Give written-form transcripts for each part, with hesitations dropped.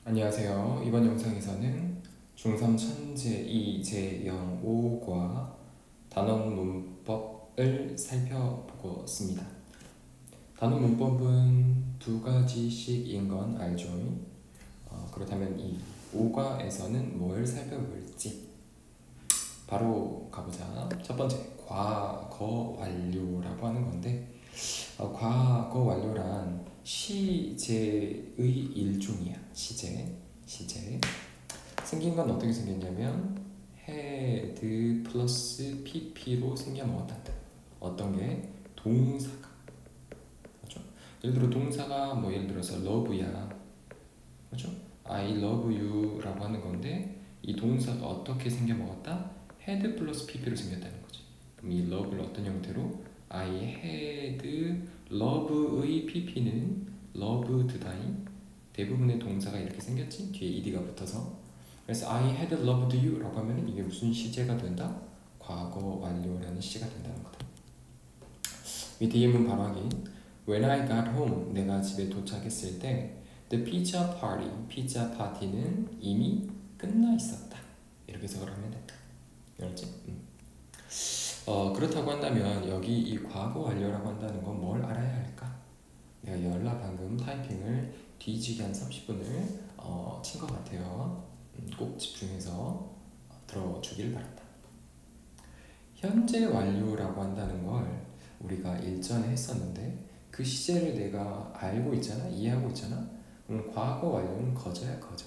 안녕하세요. 이번 영상에서는 중3 천재 2 제영 5과 단원 문법을 살펴보겠습니다. 단원 문법은 두 가지씩인 건 알죠? 그렇다면 이 5과에서는 뭘 살펴볼지 바로 가보자. 첫 번째, 과거 완료라고 하는 건데 과거 완료란 시제의 일종이야. 시제. 생긴 건 어떻게 생겼냐면 had 플러스 pp로 생겨 먹었다. 어떤 게? 동사가. 그렇죠? 예를 들어 동사가 뭐 예를 들어서 love야. 그렇죠? I love you라고 하는 건데 이 동사가 어떻게 생겨 먹었다? had 플러스 pp로 생겼다는 거지. 그럼 이 love를 어떤 형태로? I had love의 pp는 loved다잉. 대부분의 동사가 이렇게 생겼지? 뒤에 ed가 붙어서. 그래서 I had loved you 라고 하면 이게 무슨 시제가 된다? 과거 완료라는 시제가 된다는 거다. 밑에 예문 바로 확인. When I got home, 내가 집에 도착했을 때 The pizza party, 피자 파티는 이미 끝나 있었다. 이렇게 해석을 하면 된다. 알았지? 그렇다고 한다면 여기 이 과거 완료라고 한다는 건 뭘 알아야 할까? 내가 열나 방금 타이핑을 뒤지게 한 30분을 친 것 같아요. 꼭 집중해서 들어주길 바란다. 현재 완료라고 한다는 걸 우리가 일전에 했었는데 그 시제를 내가 알고 있잖아, 이해하고 있잖아. 그럼 과거 완료는 거저야 거저.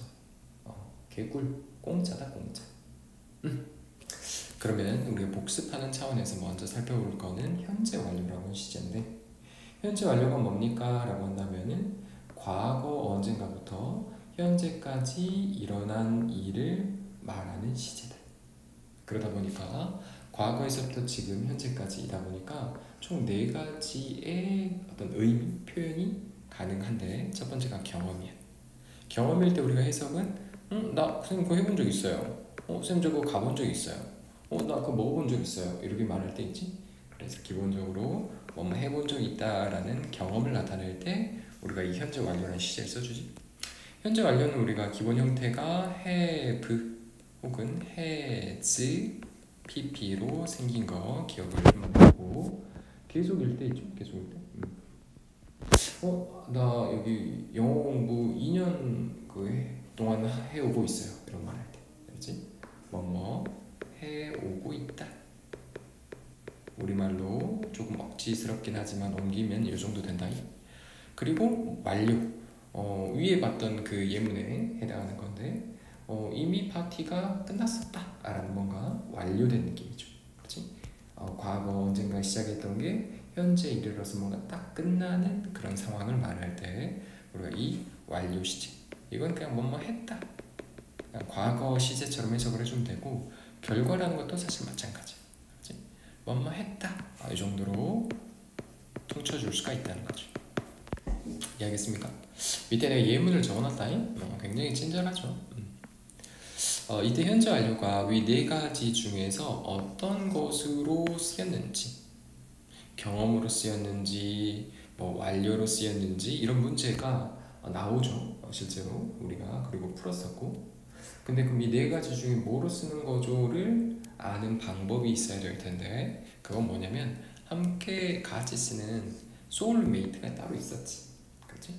개꿀, 공짜다 공짜. 그러면 우리가 복습하는 차원에서 먼저 살펴볼 거는 현재 완료라고 하는 시제인데 현재 완료가 뭡니까? 라고 한다면은 과거 언젠가부터 현재까지 일어난 일을 말하는 시제다. 그러다 보니까 과거에서부터 지금 현재까지이다 보니까 총 4가지의 어떤 의미, 표현이 가능한데 첫 번째가 경험이야. 경험일 때 우리가 해석은 나 선생님 그거 해본 적 있어요. 선생님 저거 가본 적 있어요. 나 그거 먹어본 적 있어요. 이렇게 말할 때 있지. 그래서 기본적으로 뭐 해본 적 있다라는 경험을 나타낼 때 우리가 이 현재 완료라는 시제를 써주지. 현재 완료는 우리가 기본 형태가 have 혹은 has pp로 생긴 거 기억을 해보고 계속 읽때 있죠? 계속 읽때 나 여기 영어 공부 2년 동안 해오고 있어요. 이런 말 할 때 알지? 뭐뭐 해오고 있다. 우리말로 조금 억지스럽긴 하지만 옮기면 이 정도 된다. 그리고 완료. 위에 봤던 그 예문에 해당하는 건데 이미 파티가 끝났었다 라는 뭔가 완료된 느낌이죠. 그렇지? 과거 언젠가 시작했던 게 현재 이르러서 뭔가 딱 끝나는 그런 상황을 말할 때 우리가 이 완료 시제 이건 그냥 뭐뭐 했다 그냥 과거 시제처럼 해석을 해주면 되고 결과라는 것도 사실 마찬가지. 그렇지? 뭐뭐 했다 이 정도로 퉁쳐줄 수가 있다는 거죠. 이해하겠습니까? 밑에 내가 예문을 적어놨다잉. 굉장히 친절하죠. 이때 현재 완료가 위 4가지 중에서 어떤 것으로 쓰였는지, 경험으로 쓰였는지, 뭐 완료로 쓰였는지 이런 문제가 나오죠. 실제로 우리가 그리고 풀었었고. 근데 그럼 이 4가지 중에 뭐로 쓰는 거죠를 아는 방법이 있어야 될 텐데 그건 뭐냐면 함께 같이 쓰는 soulmate가 따로 있었지. 그렇지?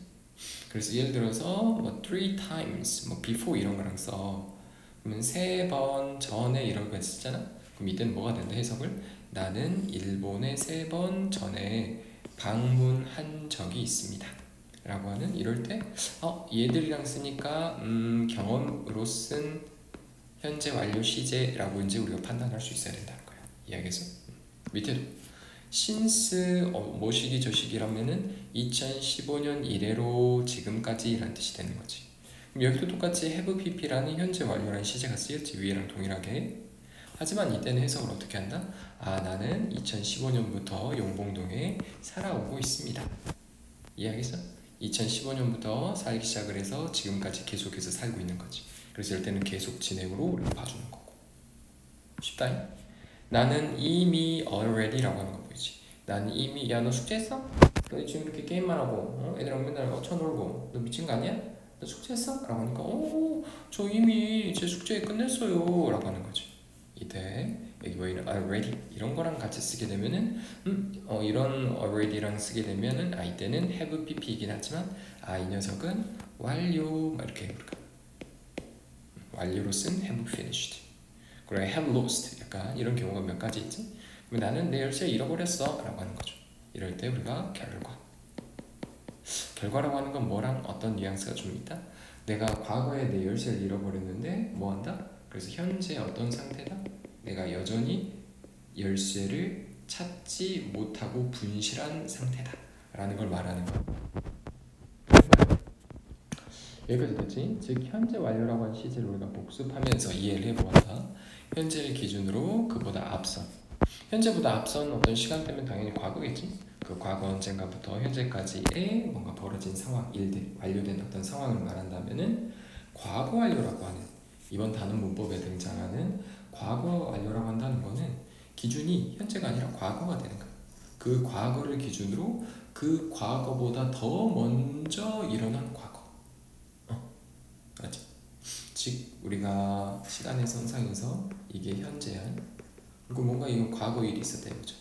그래서 예를 들어서 뭐 3 times, 뭐 before 이런 거랑 써. 그러면 3번 전에 이런 거 했었잖아. 그럼 이때는 뭐가 된다 해석을? 나는 일본에 3번 전에 방문한 적이 있습니다 라고 하는 이럴 때 얘들이랑 쓰니까 경험으로 쓴 현재 완료 시제라고 이제 우리가 판단할 수 있어야 된다는 거야. 이해하겠어? 밑에도 since 뭐 시기 저 시기라면은 2015년 이래로 지금까지 라는 뜻이 되는 거지. 그럼 여기도 똑같이 have pp라는 현재 완료라는 시제가 쓰였지. 위에랑 동일하게. 하지만 이때는 해석을 어떻게 한다? 나는 2015년부터 용봉동에 살아오고 있습니다. 이해하겠어? 2015년부터 살기 시작을 해서 지금까지 계속해서 살고 있는 거지. 그래서 이럴 때는 계속 진행으로 우리가 봐주는 거고. 쉽다. 나는 이미 already라고 하는 거 보이지. 나는 이미 야 너 숙제했어? 너 지금 이렇게 게임만 하고 애들이랑 맨날 쳐놀고 너 미친 거 아니야? 너 숙제했어? 라고 하니까 저 이미 제 숙제 끝냈어요 라고 하는 거지. 이때 여기 뭐 이런 already 이런 거랑 같이 쓰게 되면은 이런 already랑 쓰게 되면은 이때는 have pp이긴 하지만 이 녀석은 완료 막 이렇게 우리가 완료로 쓴 have finished 그래 have lost 약간 이런 경우가 몇 가지 있지. 그럼 나는 내 열쇠 잃어버렸어 라고 하는 거죠. 이럴 때 우리가 결과라고 하는 건 뭐랑 어떤 뉘앙스가 좀 있다. 내가 과거에 내 열쇠를 잃어버렸는데 뭐 한다? 그래서 현재 어떤 상태다? 내가 여전히 열쇠를 찾지 못하고 분실한 상태다 라는 걸 말하는 거야. 여기까지 됐지? 즉 현재 완료라고 하는 시제를 우리가 복습하면서 이해를 해보았다. 현재를 기준으로 그보다 앞선 현재보다 앞선 어떤 시간대면 당연히 과거겠지. 그 과거 언젠가부터 현재까지의 뭔가 벌어진 상황, 일들, 완료된 어떤 상황을 말한다면은 과거 완료라고 하는 이번 단원 문법에 등장하는 과거 완료라고 한다는 거는 기준이 현재가 아니라 과거가 되는 거야. 그 과거를 기준으로 그 과거보다 더 먼저 일어난 과거. 맞지? 즉 우리가 시간의 선상에서 이게 현재야. 그리고 뭔가 이건 과거 일이 있었다 이거죠.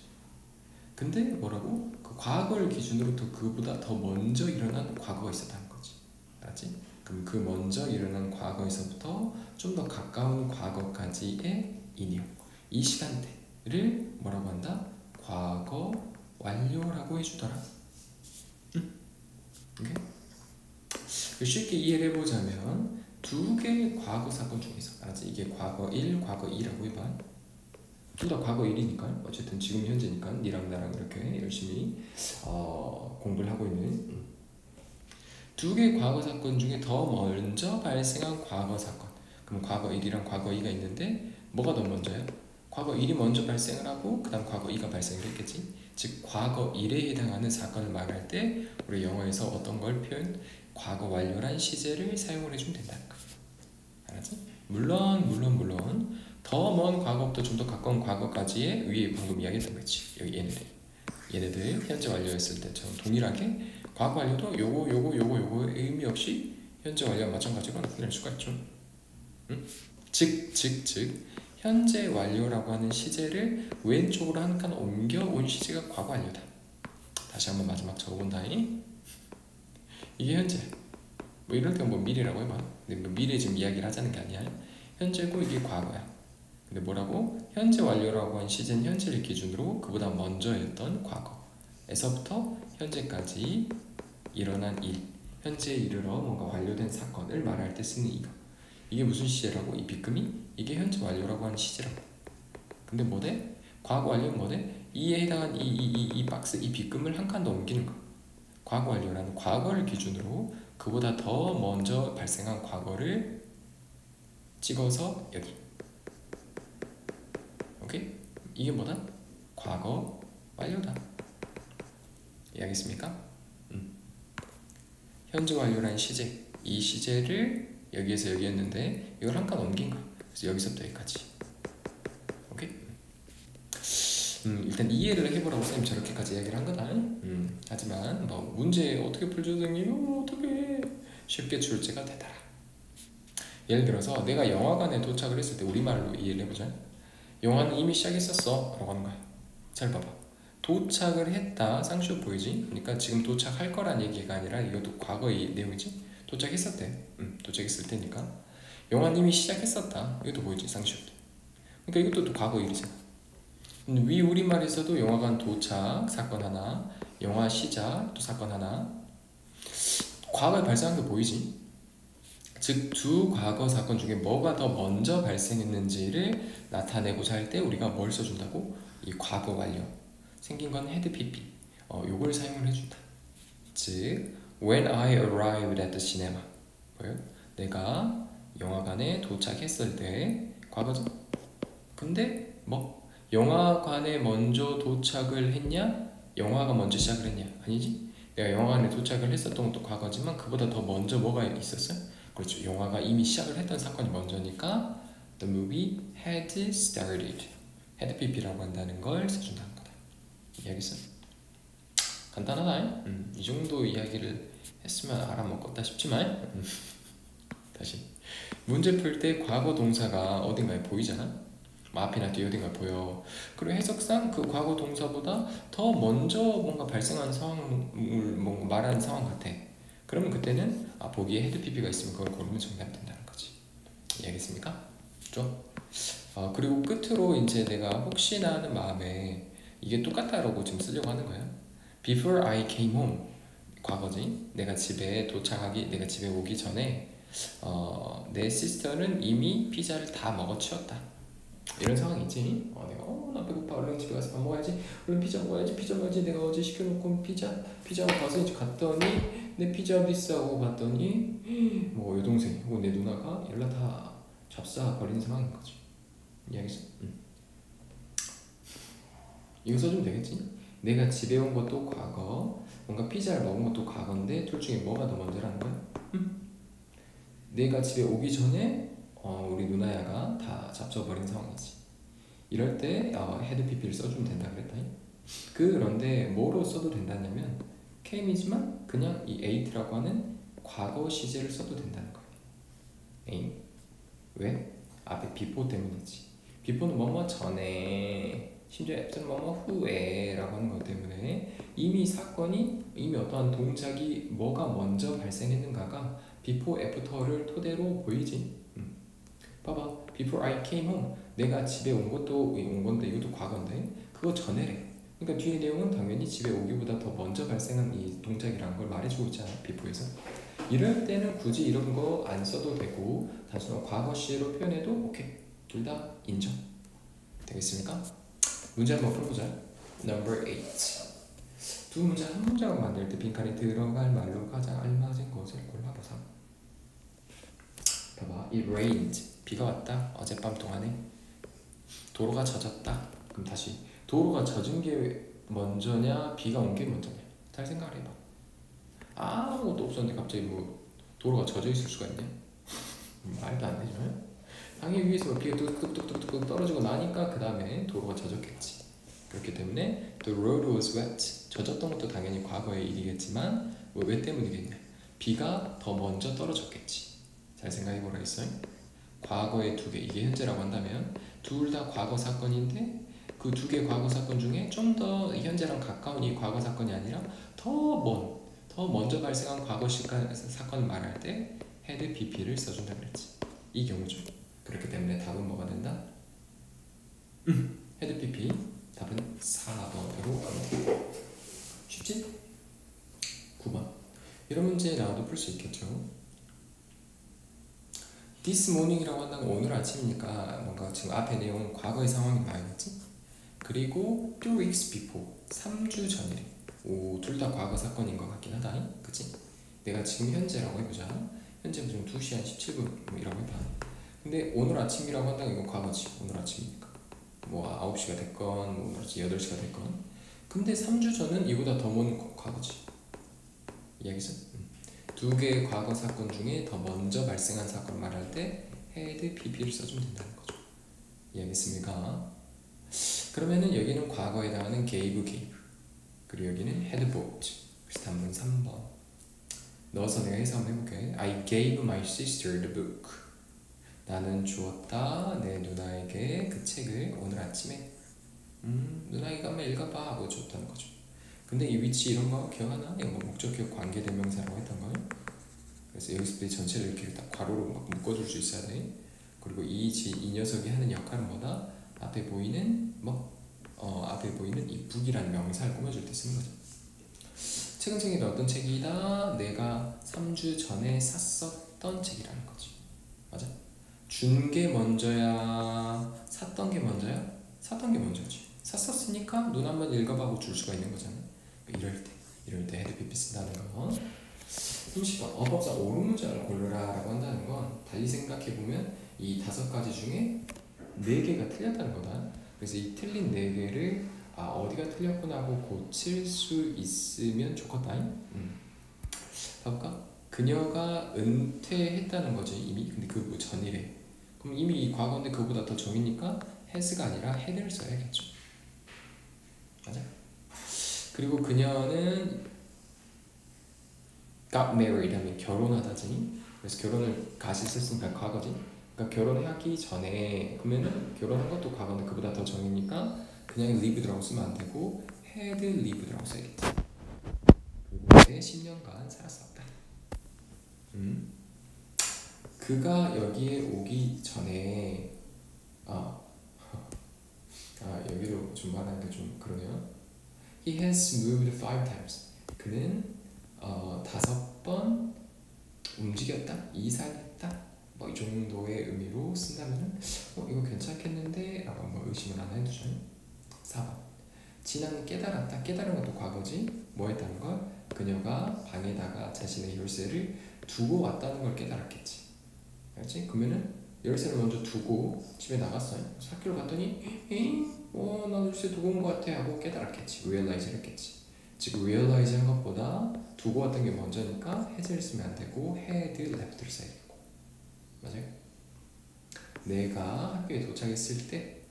근데 뭐라고? 그 과거를 기준으로 또 그보다 더 먼저 일어난 과거가 있었다는 거지. 알았지? 그럼 그 먼저 일어난 과거에서부터 좀 더 가까운 과거까지의 이 내용, 이 시간대를 뭐라고 한다? 과거 완료라고 해주더라. 오케이? 쉽게 이해를 해보자면 두 개의 과거 사건 중에서 알았지? 이게 과거 1, 과거 2라고 해봐. 둘 다 과거 일이니까 어쨌든 지금 현재니까 니랑 나랑 이렇게 열심히 공부를 하고 있는 두 개의 과거 사건 중에 더 먼저 발생한 과거 사건. 그럼 과거 1이랑 과거 2가 있는데 뭐가 더 먼저야? 과거 1이 먼저 발생을 하고 그 다음 과거 2가 발생을 했겠지. 즉 과거 1에 해당하는 사건을 말할 때 우리 영어에서 어떤 걸 표현? 과거 완료란 시제를 사용을 해주면 된다는 거야. 알았지? 물론 더 먼 과거부터 좀 더 가까운 과거까지의 위에 방금 이야기했던 거지. 여기 얘네들 현재 완료했을 때처럼 동일하게 과거 완료도 요거 의미 없이 현재 완료와 마찬가지로 나타낼 수가 있죠. 즉 현재 완료라고 하는 시제를 왼쪽으로 한 칸 옮겨온 시제가 과거 완료다. 다시 한번 마지막 적어본다니. 이게 현재. 뭐 이럴 때 뭐 미래라고 해봐. 근데 뭐 미래 지금 이야기를 하자는 게 아니야. 현재고 이게 과거야. 근데 뭐라고? 현재 완료라고 한 시제는 현재를 기준으로 그보다 먼저 했던 과거에서부터 현재까지 일어난 일, 현재에 이르러 뭔가 완료된 사건을 말할 때 쓰는 이거. 이게 무슨 시제라고? 이 비금이? 이게 현재 완료라고 하는 시제라고. 근데 뭐대? 과거 완료는 뭐대? 이에 해당한 이 박스, 이 비금을 한 칸 더 옮기는 거. 과거 완료라는 과거를 기준으로 그보다 더 먼저 발생한 과거를 찍어서 여기. 오케이? 이게 뭐다? 과거 완료다. 이해하겠습니까? 현재 완료라는 시제, 이 시제를 여기에서 여기 했는데 이걸 한 칸 옮긴 거. 그래서 여기서부터 여기까지. 오케이? 일단 이해를 해보라고 선생님 저렇게까지 이야기를 한 거다. 하지만 뭐 문제 어떻게 풀죠 선생님? 어떻게 쉽게 출제가 되더라. 예를 들어서 내가 영화관에 도착을 했을 때 우리말로 이해를 해보자. 영화는 이미 시작했었어 라고 하는 거야. 잘 봐봐. 도착을 했다. 쌍쇼 보이지? 그러니까 지금 도착할 거란 얘기가 아니라 이것도 과거의 내용이지? 도착했었대. 도착했을 때니까. 영화는 이미 시작했었다. 이것도 보이지? 쌍쇼. 그러니까 이것도 또 과거 일이잖아. 위 우리말에서도 영화관 도착 사건 하나, 영화 시작 또 사건 하나. 과거에 발생한 게 보이지? 즉 두 과거 사건 중에 뭐가 더 먼저 발생했는지를 나타내고자 할 때 우리가 뭘 써준다고? 이 과거 완료 생긴 건 had pp 요걸 사용을 해준다. 즉 when I arrived at the cinema 뭐예요? 내가 영화관에 도착했을 때 과거죠. 근데 뭐 영화관에 먼저 도착을 했냐? 영화가 먼저 시작을 했냐? 아니지? 내가 영화관에 도착을 했었던 것도 과거지만 그보다 더 먼저 뭐가 있었어요? 그렇죠. 영화가 이미 시작을 했던 사건이 먼저니까 The movie had started. had pp라고 한다는 걸 써준다는 거다. 이해하겠어? 간단하다. 이 정도 이야기를 했으면 알아먹었다 싶지만 다시 문제 풀 때 과거 동사가 어딘가에 보이잖아. 뭐 앞이나 뒤에 어딘가 보여. 그리고 해석상 그 과거 동사보다 더 먼저 뭔가 발생한 상황을 뭔가 말하는 상황 같아. 그러면 그때는 보기에 헤드 PP가 있으면 그걸 고르면 정답이 된다는 거지. 이해하겠습니까? 좀. 그리고 끝으로 이제 내가 혹시나 하는 마음에 이게 똑같다라고 지금 쓰려고 하는 거야. Before I came home, 과거지. 내가 집에 오기 전에 내 시스터는 이미 피자를 다 먹어치웠다. 이런 상황이지. 내가 나 배고파, 얼른 집에 가서 밥 먹어야지, 얼른 피자 먹어야지. 내가 어제 시켜놓고 피자하고 가서 이제 갔더니 내 피자 어디 있어 하고 봤더니 뭐 여동생 혹은 내 누나가 연락 다 잡사 버린 상황인 거지. 이해하겠어? 이거 써주면 되겠지? 내가 집에 온 것도 과거, 뭔가 피자를 먹은 것도 과거인데 둘 중에 뭐가 더 먼저라는 거야? 내가 집에 오기 전에 우리 누나야가 다 잡숴버린 상황이지. 이럴 때 헤드 PP를 써주면 된다 그랬다. 그런데 뭐로 써도 된다냐면 came이지만 그냥 이 ate라고 하는 과거 시제를 써도 된다는 거야. aim. 왜? 앞에 before 때문이지. before는 뭐뭐 전에, 심지어 after는 뭐뭐 후에 라고 하는 것 때문에 이미 어떠한 동작이 뭐가 먼저 발생했는가가 before, after를 토대로 보이지. 봐봐, before I came home, 내가 집에 온 건데 이것도 과거인데 그거 전에래. 그러니까 뒤에 내용은 당연히 집에 오기보다 더 먼저 발생한 이 동작이라는 걸 말해주고 있잖아, before에서. 이럴 때는 굳이 이런 거 안 써도 되고 단순한 과거 시제로 표현해도 오케이, 둘 다 인정. 되겠습니까? 문제 한번 풀어보자. Number 8. 두 문제 한 문장을 만들 때 빈칸에 들어갈 말로 가장 알맞은 것을 골라보자. 봐봐, it rained. 비가 왔다. 어젯밤 동안에. 도로가 젖었다. 그럼 다시 도로가 젖은 게 먼저냐, 비가 온 게 먼저냐? 잘 생각을 해봐. 아무것도 없었는데 갑자기 뭐 도로가 젖어 있을 수가 있냐? 말도 안 되죠. 당연히 위에서 비가 뚝뚝뚝뚝뚝 떨어지고 나니까 그 다음에 도로가 젖었겠지. 그렇기 때문에 the road was wet. 젖었던 것도 당연히 과거의 일이겠지만 왜 때문이겠냐? 비가 더 먼저 떨어졌겠지. 잘 생각해보라 했어요. 과거의 두 개, 이게 현재라고 한다면 둘 다 과거 사건인데 그 두 개 과거 사건 중에 좀 더 현재랑 가까운 이 과거 사건이 아니라 더 먼저 발생한 과거 사건을 말할 때 had BP를 써준다 그랬지. 이 경우죠. 그렇기 때문에 답은 뭐가 된다? had BP. 답은 4번으로 갑니다. 쉽지? 9번. 이런 문제 나와도 풀 수 있겠죠. This morning이라고 한다는 건 오늘 아침이니까 뭔가 지금 앞에 내용은 과거의 상황이 나와있지. 그리고 2 weeks before, 3주 전이래. 둘 다 과거 사건인 것 같긴 하다. 그치? 내가 지금 현재라고 해보자. 현재 지금 2시 한 17분이라고 해봐. 근데 오늘 아침이라고 한다면 이건 과거지. 오늘 아침이니까 뭐 9시가 됐건 뭐 오늘 아침 8시가 됐건. 근데 3주 전은 이보다 더 먼 과거지. 이해하겠어? 두 개의 과거 사건 중에 더 먼저 발생한 사건을 말할 때 had BP를 써주면 된다는 거죠. 이해하겠습니까? 그러면은 여기는 과거에 해당하는 gave. 그리고 여기는 had bought. 그래서 답은 3번. 넣어서 내가 해석 한번 해볼게. I gave my sister the book. 나는 주었다 내 누나에게 그 책을 오늘 아침에. 누나에게 한번 읽어봐 하고 줬다는 거죠. 근데 이 위치 이런 거 기억하나? 이거 목적격 관계대명사라고 했던 거예요. 그래서 여기서 전체를 이렇게 딱 괄호로 막 묶어줄 수 있어야 돼. 그리고 이 녀석이 하는 역할은 뭐다? 앞에 보이는 이 북이라는 명사를 꾸며줄 때 쓰는 거죠. 책은 책이다. 어떤 책이다? 내가 3주 전에 샀었던 책이라는 거지. 맞아? 준 게 먼저야? 샀던 게 먼저야? 샀던 게 먼저지. 샀었으니까 눈 한번 읽어봐 하고 줄 수가 있는 거잖아. 이럴 때 헤드 PP 쓴다는 거. 30번. 어법상 옳은 문장을 고르라 라고 한다는 건 달리 생각해보면 이 5가지 중에 4개가 틀렸다는 거다. 그래서 이 틀린 4개를 어디가 틀렸구나 하고 고칠 수 있으면 좋겠다. 봐볼까? 그녀가 은퇴했다는 거지 이미. 근데 그거 전이래. 그럼 이미 이 과거인데 그거보다 더 정이니까 has가 아니라 had를 써야겠죠. 맞아? 그리고 그녀는 got married 하면 결혼하다지. 그래서 결혼을 가시 썼으니까 과거지. 그러니까 결혼하기 전에 그러면은 결혼한 것도 과거인데 그보다 더 전이니까 그냥 lived라고 쓰면 안 되고 had lived라고 써야겠지. 그곳에 10년간 살았었다. 그가 여기에 오기 전에 여기로 좀 말하니까 좀 그러네요. He has moved 5 times. 그는 5번 움직였다, 이사했다. 뭐 이 정도의 의미로 쓴다면은 이거 괜찮겠는데? 라고 한번 의심을 하나 해두죠. 4번. 지난 깨달았다. 깨달은 것도 과거지. 뭐 했다는 걸? 그녀가 방에다가 자신의 열쇠를 두고 왔다는 걸 깨달았겠지. 알지? 그러면은 열쇠를 먼저 두고 집에 나갔어요. 학교를 갔더니 나 열쇠 두고 온 것 같아 하고 깨달았겠지. realize를 했겠지. 즉 realize 한 것보다 두고 왔던 게 먼저니까 has를 쓰면 안 되고 had left를 써야겠고. 맞아요? 내가 학교에 도착했을 때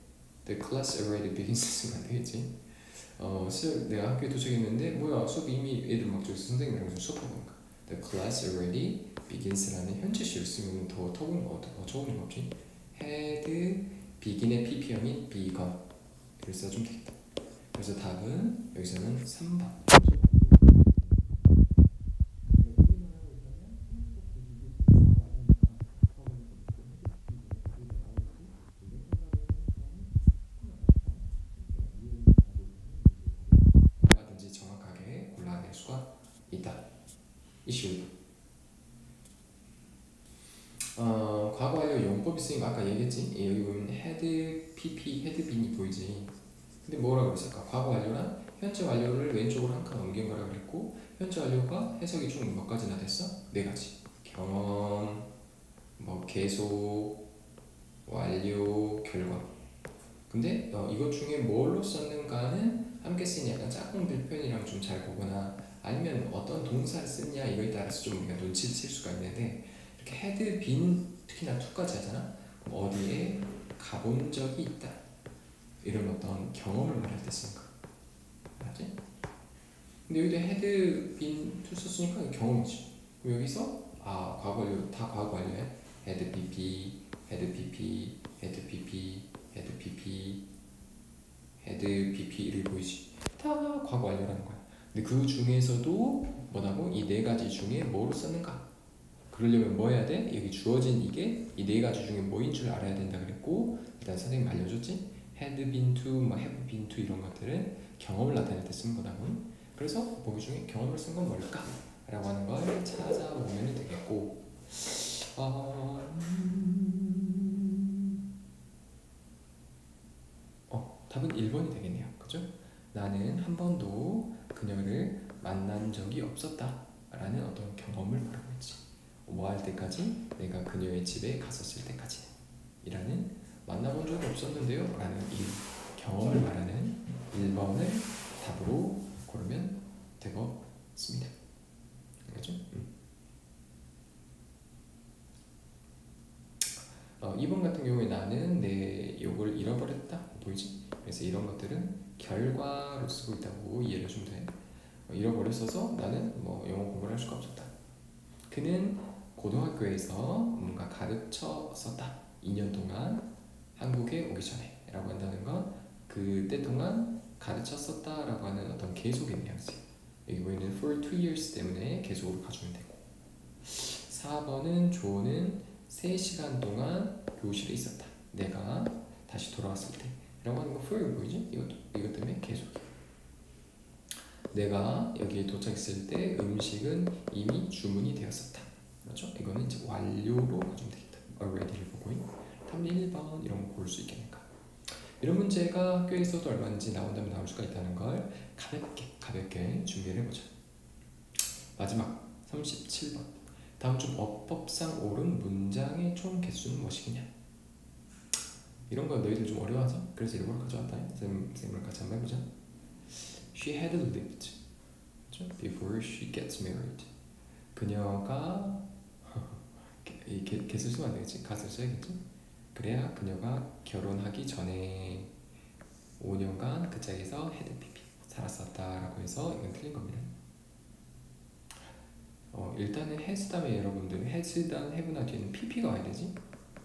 the class already begins 쓰면 안 되겠지. 내가 학교에 도착했는데 뭐야 수업 이미 애들 막 저기서 선생님이랑 수업하고 있는가. The class already begins라는 현재 시를 쓰면 더 적은 거 없지. had begin의 pp형인 begun 이를 써주면 되겠다. 그래서 답은 여기서는 3번. 얼마든지 정확하게 골라낼 수가 있다. 이슈. 과거 완료 용법이 쓰인 거 아까 얘기했지? 여기 보면 had pp, had been이 보이지? 근데 뭐라고 그랬을까? 과거 완료란 현재 완료를 왼쪽으로 한 칸 옮긴 거라고 그랬고 현재 완료가 해석이 총 몇 가지나 됐어? 4가지. 경험, 뭐 계속, 완료, 결과. 근데 이것 중에 뭘로 썼는가는 함께 쓰인 약간 짝꿍 불편이랑 좀 잘 보거나 아니면 어떤 동사를 쓰냐 이거에 따라서 좀 우리가 눈치를 챌 수가 있는데 이렇게 had been 특히나 2까지 하잖아. 그럼 어디에 가본 적이 있다 이런 어떤 경험을 말할 때 쓰는 거 맞지? 근데 여기도 had been to 썼으니까 경험이지. 그럼 여기서 과거 완료 다 과거 완료야. had pp, had pp, had pp, had pp, had pp를 보이지. 다 과거 완료라는 거야. 근데 그 중에서도 뭐라고? 이 4가지 중에 뭐로 썼는가? 그러려면 뭐 해야 돼? 여기 주어진 이게 이 4가지 중에 뭐인 줄 알아야 된다 그랬고 일단 선생님 알려줬지? had been to, 뭐 have been to 이런 것들은 경험을 나타낼 때 쓰는 거다고. 그래서 보기 중에 경험을 쓴 건 뭘까? 라고 하는 걸 찾아보면 되겠고 답은 1번이 되겠네요. 그죠? 나는 한 번도 그녀를 만난 적이 없었다 라는 어떤 경험을 말하고 있지. 뭐 할 때까지? 내가 그녀의 집에 갔었을 때까지 이라는 만나본 적이 없었는데요 라는 이 경험을 말하는 1번을 답으로 고르면 되겠습니다. 알겠죠? 2번 같은 경우에 나는 내 욕을 잃어버렸다 보이지? 그래서 이런 것들은 결과로 쓰고 있다고 이해를 해주면 돼. 잃어버렸어서 나는 뭐 영어 공부를 할 수가 없었다. 그는 고등학교에서 뭔가 가르쳤었다. 2년 동안 한국에 오기 전에 라고 한다는 건 그때 동안 가르쳤었다 라고 하는 어떤 계속의 뉘앙스. 여기 보이는 for 2 years 때문에 계속으로 가주면 되고 4번은 조는 3시간 동안 교실에 있었다. 내가 다시 돌아왔을 때 라고 하는 거 for 보이지? 이것 때문에 계속이야. 내가 여기에 도착했을 때 음식은 이미 주문이 되었었다. 그렇죠? 이거는 이제 완료로 가주면 되겠다. already를 보고 답 1번 이런 거 고를 수 있겠는가? 이런 문제가 학교에서도 얼마든지 나온다면 나올 수가 있다는 걸 가볍게 준비를 해보자. 마지막 37번. 다음 중 어법상 옳은 문장의 총 개수는 무엇이냐? 이런 거 너희들 좀 어려워하죠? 그래서 이걸 가져왔다. 쌤이랑 같이 한번 해보자. She had lived before she gets married. 그녀가 이 개수 쓰면 안 되겠지? 가수 써야겠지? 그래야 그녀가 결혼하기 전에 5년간 그 짝에서 had pp 살았었다라고 해서 이건 틀린 겁니다. 일단은 has 다음에 여러분들 has 다음 have나 뒤에는 pp가 와야 되지.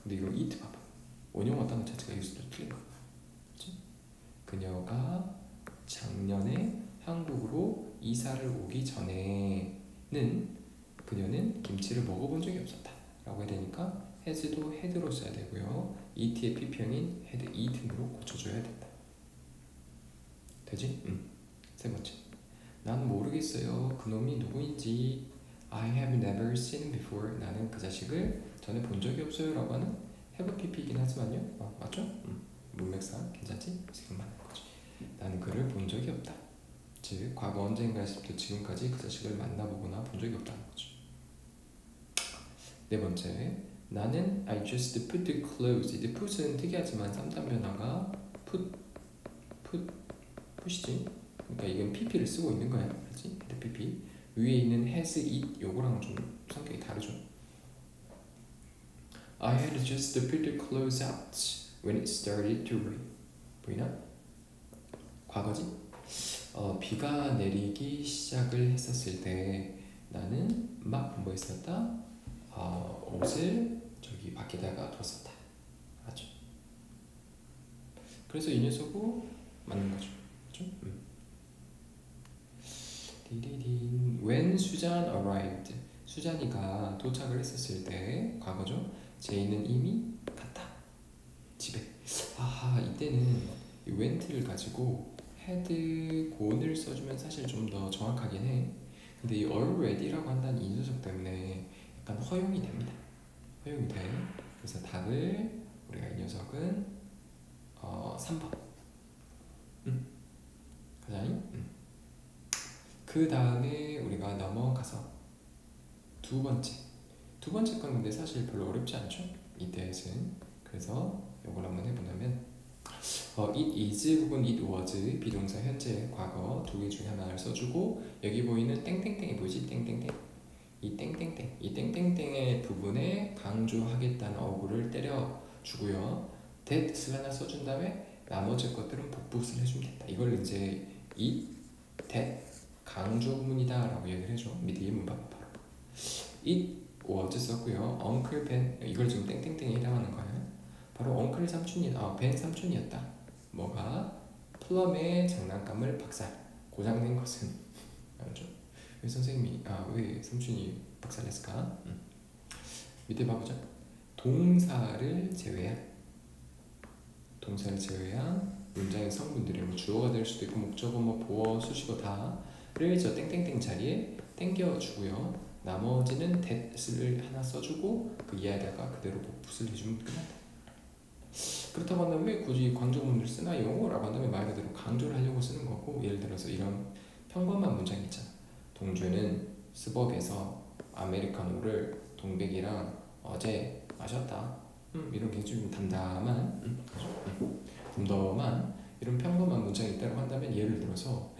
근데 이거 it 봐봐. 원형어 단어 자체가 여기서도 틀린 거. 그치? 그녀가 작년에 한국으로 이사를 오기 전에는 그녀는 김치를 먹어본 적이 없었다 라고 해야 되니까 has도 had로 써야 되고요. et의 pp형인 had eaten으로 고쳐줘야 된다. 되지? 세 번째, 난 모르겠어요. 그놈이 누구인지. I have never seen him before. 나는 그 자식을 전에 본 적이 없어요 라고 하는 have pp이긴 하지만요. 맞죠? 문맥상 괜찮지? 지금 맞는 거지. 나는 그를 본 적이 없다. 즉 과거 언젠가에서부터 지금까지 그 자식을 만나보거나 본 적이 없다는 거죠. 네 번째, 나는 I just put the clothes. 이 put은 특이하지만 3단 변화가 put이지. 그러니까 이건 pp를 쓰고 있는 거야. 그렇지? pp. 위에 있는 has, it 요거랑 좀 성격이 다르죠. I had just put the clothes out when it started to rain. 보이나? 과거지? 비가 내리기 시작을 했었을 때 나는 막 뭐 했었다? 옷을 저기 밖에다가 뒀었다. 맞죠? 그래서 이 녀석은 맞는 거죠. 그렇죠? When 수잔 arrived. 수잔이가 도착을 했었을 때 과거죠. 제이는 이미 갔다. 집에. 이때는 이 went를 가지고 had gone을 써주면 사실 좀 더 정확하긴 해. 근데 이 already라고 한다는 이 녀석 때문에 약간 허용이 됩니다. 허용이 돼. 그래서 답을 우리가 이 녀석은 3번. 가자니? 그 다음에 우리가 넘어가서 두 번째 건 근데 사실 별로 어렵지 않죠? 이때는. 그래서 이걸 한번 해보자면 it is 혹은 it was 비동사 현재 과거 두 개 중에 하나를 써주고 여기 보이는 땡땡땡이 뭐지? 땡땡땡. 이 땡땡땡의 부분에 강조하겠다는 어구를 때려주고요. that을 하나 써준 다음에 나머지 것들은 복붙을 해주면 된다. 이걸 이제 it, that 강조 구문이다 라고 얘기를 해줘. 밑에 예문 봐봐. 바로 it was 썼고요. Uncle Ben, 이걸 지금 땡땡땡에 해당하는 거예요. 바로 Uncle 삼촌이, Ben 삼촌이었다. 뭐가? 플럼의 장난감을 박살, 고장낸 것은. 알죠? 왜 선생님이, 왜 삼촌이 박살냈을까? 밑에 봐보자. 동사를 제외한 문장의 성분들이 뭐 주어가 될 수도 있고 목적어, 뭐 보어, 수식어 다를 저 땡땡땡 자리에 땡겨주고요. 나머지는 that을 하나 써주고 그 이하에다가 그대로 복붙을 해주면 끝난다. 그렇다고 한다면 왜 굳이 강조문을 쓰나요? 라고 한다면 말 그대로 강조를 하려고 쓰는 거고, 예를 들어서 이런 평범한 문장 있잖아. 동주는 스벅에서 아메리카노를 동백이랑 어제 마셨다. 이런 굉장히 좀 담담한 이런 평범한 문장이 있다고 한다면, 예를 들어서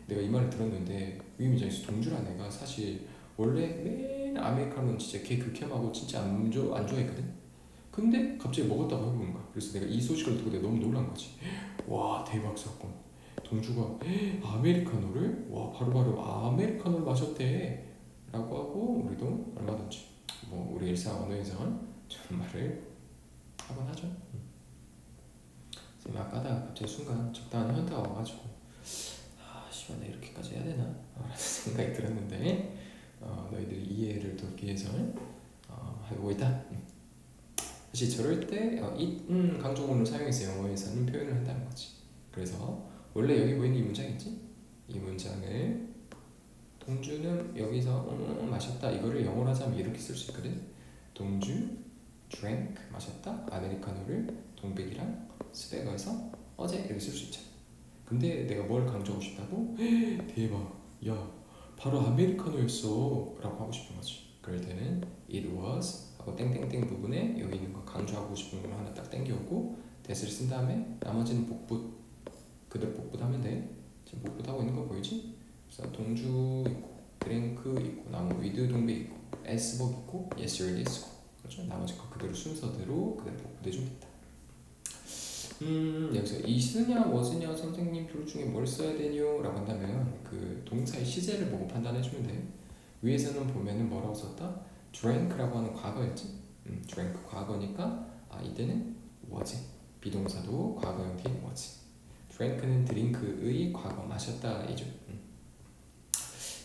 내가 이 말을 들었는데 위임장에서 동주란 애가 사실 원래 맨 아메리카노는 진짜 걔 극혐하고 진짜 안 좋아했거든. 근데 갑자기 먹었다고 해보는 거야. 그래서 내가 이 소식을 듣고 내가 너무 놀란 거지. 와, 대박 사건. 동주가 아메리카노를 바로바로 아메리카노를 마셨대 라고 하고, 우리도 얼마든지 뭐 우리 일상 언어에선 저런 말을 하곤 하죠. 막 가다가 갑자기 순간 적당한 현타가 와가지고 씨발 나 이렇게까지 해야 되나? 라는 생각이 들었는데 너희들이 이해를 돕기 위해서 해보고 있다. 사실 저럴 때 it, 강조문을 사용해서 영어에서는 표현을 한다는 거지. 그래서 원래 여기 보이는 이 문장 있지? 이 문장을 동주는 여기서 마셨다, 이거를 영어로 하자면 이렇게 쓸 수 있거든. 동주 drank, 마셨다, 아메리카노를 동백이랑 스베거에서 어제, 이렇게 쓸 수 있잖아. 근데 내가 뭘 강조하고 싶다고? 대박, 야 바로 아메리카노였어 라고 하고 싶은 거지. 그럴 때는 it was 하고 땡땡땡 부분에 여기 있는 거 강조하고 싶은 걸 하나 딱 땡겨오고 that을 쓴 다음에 나머지는 복붙, 그대로 복붙하면 돼. 지금 복붙하고 있는 거 보이지? 그래서 동주 있고 드랭크 있고 나무 위드 동백 있고 에스벅 있고 yesterday 있고, 그렇죠? 나머지 거 그대로 순서대로 그대로 복붙해주면 된다. 여기서 is냐 was냐 선생님 둘 중에 뭘 써야 되뇨? 라고 한다면 그 동사의 시제를 보고 판단해주면 돼. 위에서는 보면은 뭐라고 썼다? drank라고 하는 과거였지? drank 과거니까 이때는 was 비동사도 과거형 뒤에 was drink는 drink의 과거 마셨다 이죠.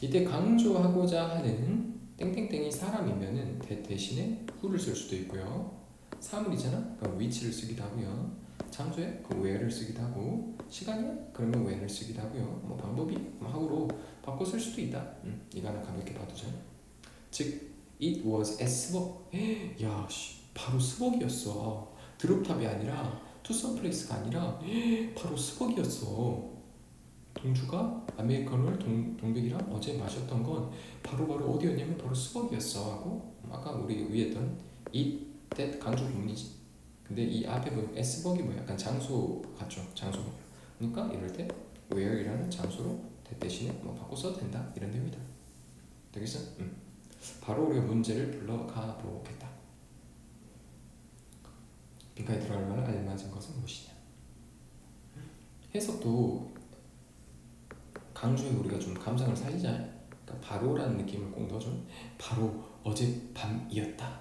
이때 강조하고자 하는 땡땡땡이 사람이면은 대신에 who를 쓸 수도 있고요. 사물이잖아? 그럼 which를 쓰기도 하고요. 장소에 그 where를 쓰기도 하고 시간이야? 그러면 when을 쓰기도 하고요. 뭐 방법이 how로 바꿔 쓸 수도 있다. 이거 하나 가볍게 봐두자. 즉 it was a 스벅. 야, 바로 스벅이었어. 드롭탑이 아니라 to some place가 아니라 바로 스벅이었어. 동주가 아메리카노를 동백이랑 어제 마셨던 건 바로 어디였냐면 바로 스벅이었어 하고 아까 우리 위에 했던 it, that 강조 부분이지. 근데 이 앞에 보면 s벅이 뭐 약간 장소 같죠? 장소. 그러니까 이럴 때 where이라는 장소로 that 대신에 뭐 바꿔 써도 된다 이런 내용이다. 되겠어? 바로 우리가 문제를 불러가 보겠다. 빈칸에 들어갈 만한 알맞은 것은 무엇이냐? 해석도 강조에 우리가 좀 감상을 살리잖아요. 그러니까 바로라는 느낌을 꼭 넣어줘. 바로 어젯밤이었다.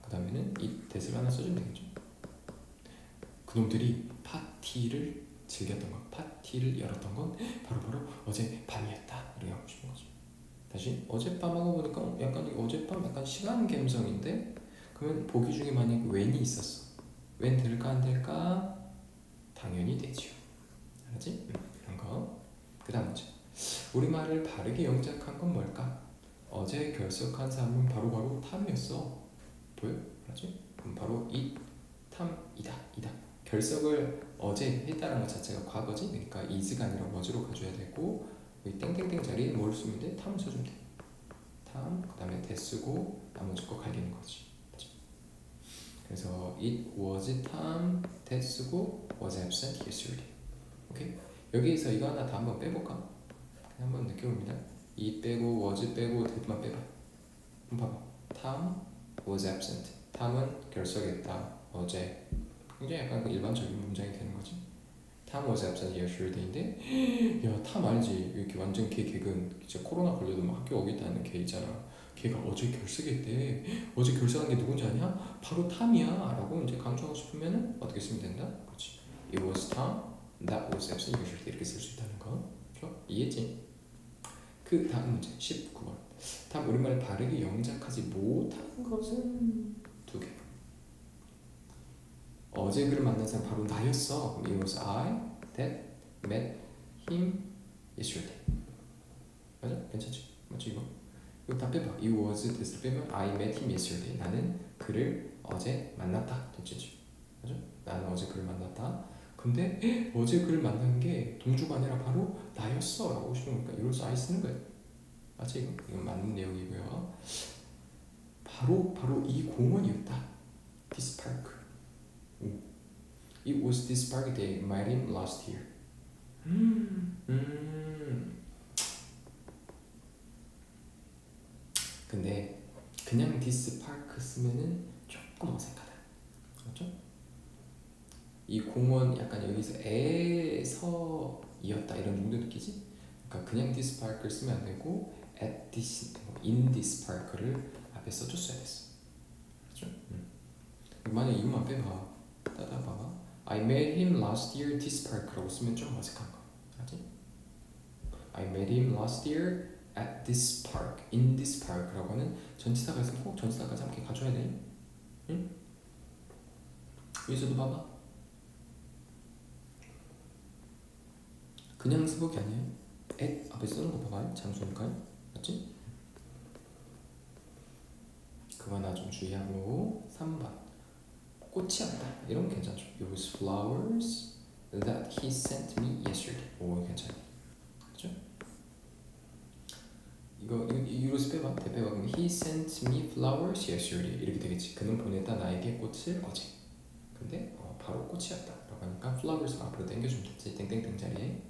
그 다음에는 이 대사를 하나 써주면 되겠죠. 그놈들이 파티를 즐겼던 것, 파티를 열었던 건 바로 어젯밤이었다. 이렇게 하고 싶은 거죠. 다시 어젯밤하고 보니까 약간 어젯밤 약간 시간 감성인데 그러면 보기 중에 만약에 when이 있었어. when 될까 안 될까? 당연히 되죠. 알았지? 이런 거. 그 다음 문제. 우리말을 바르게 영작한 건 뭘까? 어제 결석한 사람은 바로 탐이었어. 보여? 알았지? 그럼 바로 이 탐이다. 결석을 어제 했다는 것 자체가 과거지? 그러니까 is가 아니라 was로 가져야 되고 여기 땡땡땡 자리에 뭘 쓰면 돼? 탐을 써주면 돼. 탐, 그 다음에 대 쓰고 나머지 거 갈기는 거지. 그래서 it was Tom, 대 쓰고 was absent yesterday. 오케이? 여기에서 이거 하나 다 한번 빼볼까? 그냥 한번 느껴봅니다. it 빼고 was 빼고 that만 빼봐. 한번 봐봐. Tom was absent. 탐은 결석했다. 어제. 굉장히 약간 일반적인 문장이 되는 거지. Tom was absent yesterday인데 야, 탐 알지? 이렇게 완전 걔 개근 진짜 코로나 걸려도 막 학교 오겠다는 걔 있잖아. 걔가 어제 결석했대. 어제 결석한 게 누군지 아냐? 바로 탐이야 라고 이제 강조하고 싶으면 어떻게 쓰면 된다? 그렇지. It was Tom that was absent yesterday 이렇게 쓸 수 있다는 거. 좋아? 이해했지? 그 다음 문제 19번. 다음 우리말 바르게 영작하지 못한 것은 두 개. 어제 그를 만난 사람 바로 나였어. It was I that met him yesterday. 맞아? 괜찮지? 맞지 이거? 이거 다 빼봐. It was that을 빼면 I met him yesterday. 나는 그를 어제 만났다. 됐지? 맞아? 나는 어제 그를 만났다. 근데 어제 그를 만난 게 동주가 아니라 바로 나였어 라고 싶은 거니까 이로써 I 쓰는 거야. 맞지 이거? 이건 맞는 내용이고요. 바로 이 공원이었다. This park. It was this park they met him last year. 근데 그냥 this park 쓰면은 조금 어색하다. 맞죠? 이 공원 약간 여기서 에서이었다 이런 정도 느끼지? 그러니까 그냥 this park를 쓰면 안 되고 at this, in this park를 앞에 써줬어야 됐어. 그렇죠? 만약 이것만 빼봐. 따다봐봐. I met him last year this park라고 쓰면 좀 어색한 거. 알지? I met him last year at this park, in this park라고 하는 전치사가 있으면 꼭 전치사까지 함께 가져야 돼. 응? 여기서도 봐봐. 그냥 스벅이 아니에요. at 앞에 쓰는 거 봐봐. 장소니까. 맞지? 그거 하나 좀 주의하고 3번. 꽃이었다. 이런 거 괜찮죠? It was flowers that he sent me yesterday. 오, 괜찮아. 그렇죠? 이로서 빼봐. 대빼봐. 그럼 he sent me flowers yesterday. 이렇게 되겠지. 그는 보냈다 나에게 꽃을 어제. 근데 바로 꽃이었다. 라고 하니까 flowers가 앞으로 당겨주면 됐지. 땡땡땡 자리에.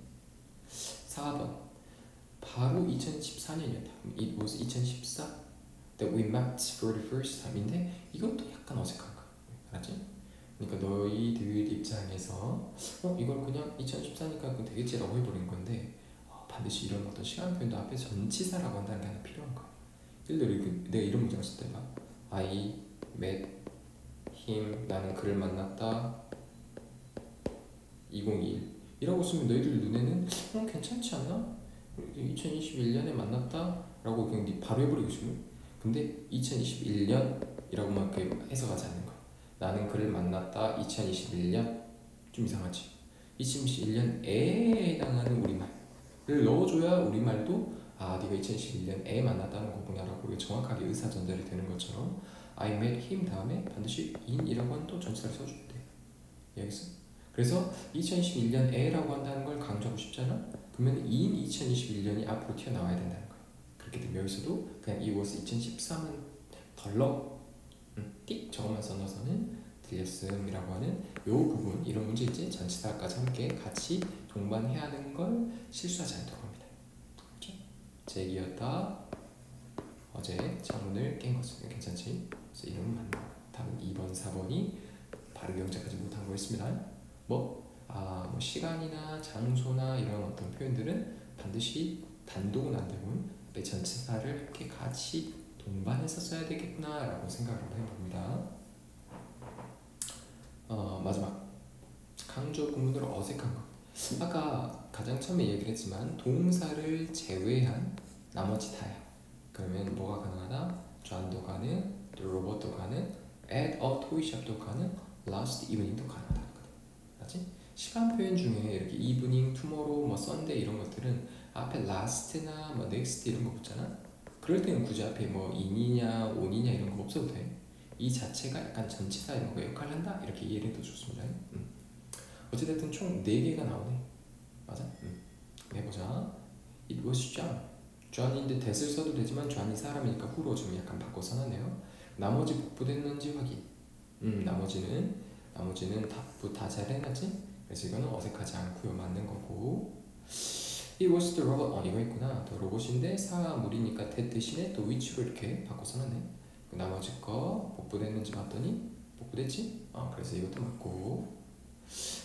4번. 바로 2014년이었다. It was 2014 that we met for the first time인데 이것도 약간 어색한 거. 알았지? 그러니까 너희들 입장에서 이걸 그냥 2014니까 되겠지라고 해버린 건데 반드시 이런 어떤 시간 표현도 앞에 전치사라고 한다는 게 하나 필요한 거야. 예를 들어 내가 이런 문장을 쓸 때 봐. I met him. 나는 그를 만났다. 2021 이라고 쓰면 너희들 눈에는 괜찮지 않나? 2021년에 만났다 라고 그냥 바로 해버리고 싶네. 근데 2021년이라고만 해석하지 않는 거야. 나는 그를 만났다 2021년 좀 이상하지. 2021년에 해당하는 우리말을 넣어줘야 우리말도 네가 2021년에 만났다는 거구나 라고 정확하게 의사 전달이 되는 것처럼 I met him 다음에 반드시 in이라고 하는 또 전치사를 써줘야 돼. 이해했어? 그래서 2021년에라고 한다는 걸 강조하고 싶잖아? 그러면 in 2021년이 앞으로 튀어나와야 된다는 거야. 그렇게 되면 여기서도 그냥 it was 2013은 덜렁 띡 저것만 써놔서는 들렸음이라고 하는 요 부분, 이런 문제 있지? 전치사까지 함께 같이 동반해야 하는 걸 실수하지 않도록 합니다. 그렇죠? 제기였다. 어제 창문을 깬 것은 괜찮지? 그래서 이름은 맞나? 답은 2번, 4번이 바르게 영작하지 못한 거였습니다. 뭐 시간이나 장소나 이런 어떤 표현들은 반드시 단독은 안 되고 내 전치사를 이렇게 같이 동반해서 써야 되겠구나 라고 생각을 해봅니다. 마지막 강조 구문으로 어색한 것. 아까 가장 처음에 얘기를 했지만 동사를 제외한 나머지 다야. 그러면 뭐가 가능하다? 존도 가능, 또 로봇도 가능, at a toy shop도 가능, last evening도 가능하다. 맞지? 시간 표현 중에 이렇게 evening, tomorrow, 뭐 sunday 이런 것들은 앞에 last나 뭐 next 이런 거 붙잖아. 그럴 때는 굳이 앞에 뭐 in이냐 on이냐 이런 거 없어도 돼. 이 자체가 약간 전치사 이런 거 역할을 한다 이렇게 이해를 해도 좋습니다. 어찌됐든 총 4개가 나오네. 맞아? 해보자. It was John. John인데 that을 써도 되지만 John이 사람이니까 who로 좀 약간 바꿔 써놨네요. 나머지 복부됐는지 확인. 나머지는 다 잘 해놨지? 그래서 이거는 어색하지 않고요. 맞는 거고. It was the robot. 이거 있구나. 또 로봇인데 사물이니까 that 대신에 또 which로 이렇게 바꿔 써놨네. 나머지 거 복부됐는지 봤더니 복부됐지? 그래서 이것도 맞고.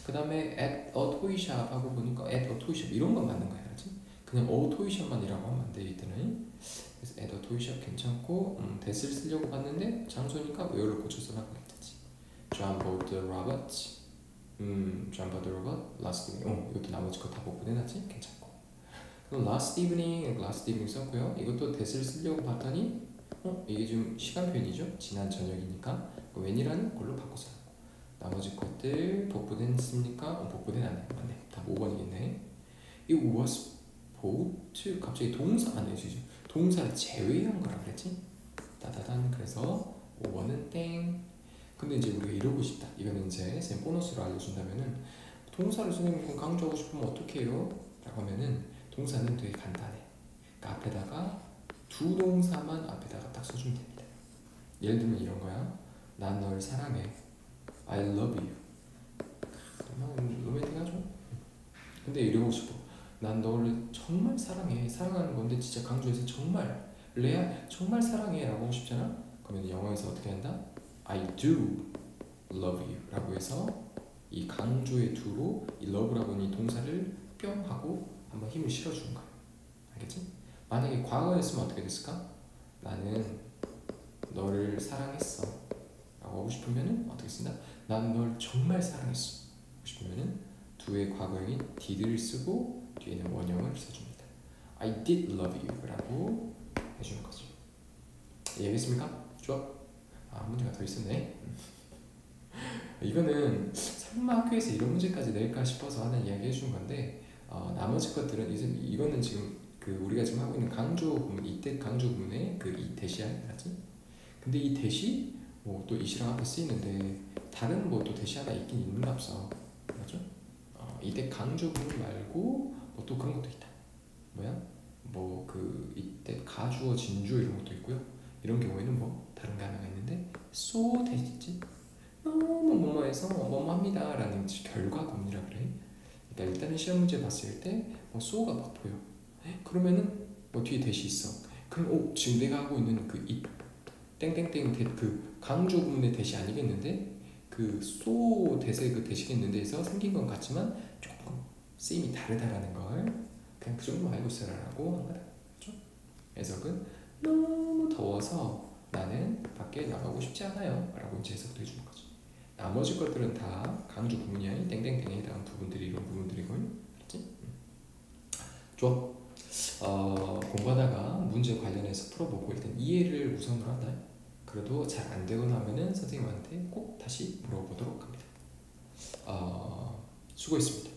그 다음에 at a toy shop 하고 보니까 at a toy shop 이런 건 맞는 거야. 알지? 그냥 a toy shop만이라고 하면 안 돼. 이때는. 그래서 at a toy shop 괜찮고 that을 쓰려고 봤는데 장소니까 where를 고쳐서 나고 괜찮지. John bought the robot. John bought the robot last evening. 이것도 나머지 거 다 복구해놨지? 괜찮고. 그럼 last evening 썼고요. 이것도 that을 쓰려고 봤더니 이게 좀 시간 표현이죠? 지난 저녁이니까 when이라는 걸로 바꿔서 놨고. 나머지 것들 복구됐습니까? 복구된 안 돼. 맞네. 다 5번이겠네. 이 was bought 갑자기 동사 안 해주죠. 동사를 제외한 거라 그랬지? 따다단. 그래서 5번은 땡. 근데 이제 우리가 이러고 싶다. 이거는 이제 쌤 보너스로 알려준다면은 동사를 선생님 강조하고 싶으면 어떻게 해요? 라고 하면은 동사는 되게 간단해. 그러니까 앞에다가 두 동사만 앞에다가 딱 써주면 됩니다. 예를 들면 이런 거야. 난 널 사랑해. I love you. 로맨틱하죠? 근데 이러고 싶어. 난 너를 정말 사랑해. 사랑하는 건데 진짜 강조해서 정말 레알 정말 사랑해 라고 하고 싶잖아? 그러면 영어에서 어떻게 한다? I do love you 라고 해서 이 강조의 do로 이 love라고 하는 이 동사를 뿅 하고 한번 힘을 실어주는 거야. 알겠지? 만약에 과거였으면 어떻게 됐을까? 나는 너를 사랑했어 라고 하고 싶으면 어떻게 쓴다? 난 널 정말 사랑했어 하고 싶으면 do의 과거형인 did를 쓰고 뒤에는 원형을 써줍니다. I did love you 라고 해주는 거죠. 이해했습니까? 좋아? 문제가 더 있었네. 이거는 설마 학교에서 이런 문제까지 낼까 싶어서 하는 이야기 해준 건데 나머지 것들은 이거는 지금 우리가 지금 하고 있는 강조 구문, 이때 강조 구문의 이 대시야, 알았지? 근데 이 대시 또 이시랑 앞에 쓰이는데 다른 또 대시 하나 있긴 있는가 없어, 맞죠? 이때 강조 구문 말고 또 그런 것도 있다. 뭐야? 이때 가주어, 진주어 이런 것도 있고요. 이런 경우에는 다른 게 하나가 있는데 so 대시지? 너무 뭐뭐해서 뭐뭐합니다 라는 결과 구문이라 그래. 그러니까 일단은 시험 문제 봤을 때 so가 막 보여. 그러면은 뒤에 대시 있어. 그럼 지금 내가 하고 있는 이 땡땡땡 강조 구문의 대시 아니겠는데 so 대세 대시겠는데 해서 생긴 건 같지만 조금 쓰임이 다르다라는 걸 그냥 그 정도 알고 있어라라고 한 거다. 그렇죠? 해석은 너무 더워서 나는 밖에 나가고 싶지 않아요 라고 이제 해석도 해주는 거죠. 나머지 것들은 다 강조 구문이야. 땡땡땡에 해당하는 부분들이 이런 부분들이고요. 알았지? 좋아. 공부하다가 문제 관련해서 풀어보고 일단 이해를 우선으로 한다. 그래도 잘 안 되거나 하면은 선생님한테 꼭 다시 물어보도록 합니다. 수고했습니다.